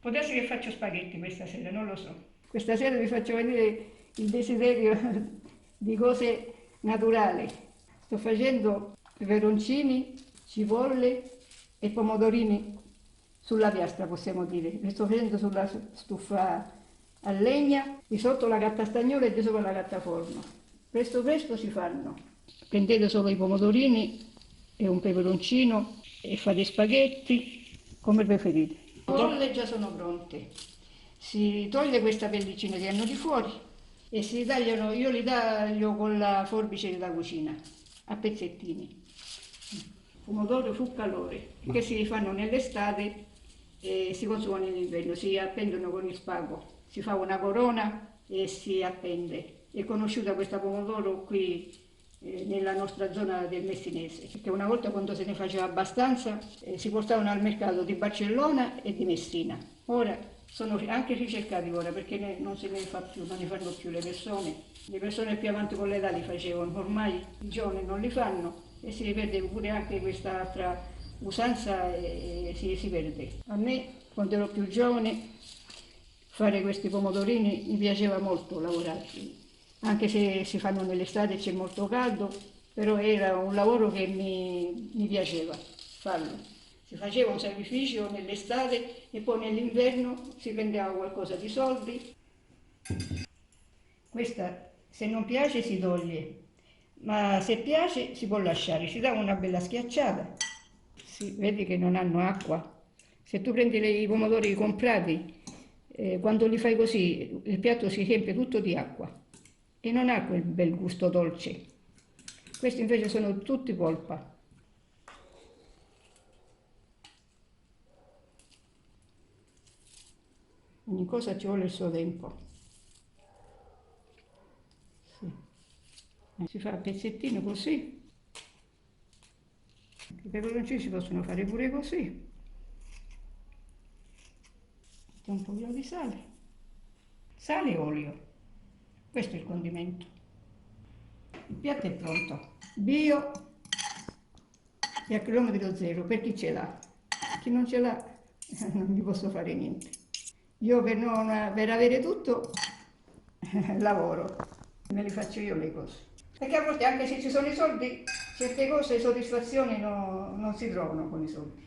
Può darsi che faccio spaghetti questa sera, non lo so. Questa sera vi faccio vedere il desiderio di cose naturali. Sto facendo peperoncini, cipolle e pomodorini sulla piastra, possiamo dire. Li sto facendo sulla stufa a legna, di sotto la gattastagnola e di sopra la gattaforno. Presto presto si fanno. Prendete solo i pomodorini e un peperoncino e fate spaghetti come preferite. Le cipolle già sono pronte. Si toglie questa pellicina che hanno di fuori e si tagliano, io li taglio con la forbice da cucina, a pezzettini. Pomodoro sul calore, che si fanno nell'estate e si consumano nell'inverno, si appendono con il spago. Si fa una corona e si appende. È conosciuta questa pomodoro qui nella nostra zona del Messinese, perché una volta quando se ne faceva abbastanza si portavano al mercato di Barcellona e di Messina. Ora sono anche ricercati ora perché non se ne fa più, non ne fanno più le persone più avanti con l'età li facevano, ormai i giovani non li fanno e si riperde pure anche quest'altra usanza e si perde. A me quando ero più giovane fare questi pomodorini mi piaceva molto lavorarci, anche se si fanno nell'estate e c'è molto caldo, però era un lavoro che mi piaceva farlo. Si faceva un sacrificio nell'estate e poi nell'inverno si prendeva qualcosa di soldi. Questa se non piace si toglie, ma se piace si può lasciare, si dà una bella schiacciata. Vedi che non hanno acqua. Se tu prendi i pomodori comprati, quando li fai così il piatto si riempie tutto di acqua e non ha quel bel gusto dolce. Questi invece sono tutti polpa. Ogni cosa ci vuole il suo tempo. Sì. Si fa a pezzettino così. I peperoncini si possono fare pure così. Un pochino di sale. Sale e olio. Questo è il condimento. Il piatto è pronto. Bio e a chilometro zero per chi ce l'ha. Chi non ce l'ha non gli posso fare niente. Io per avere tutto lavoro, me le faccio io le cose. Perché a volte anche se ci sono i soldi, certe cose, soddisfazioni non si trovano con i soldi.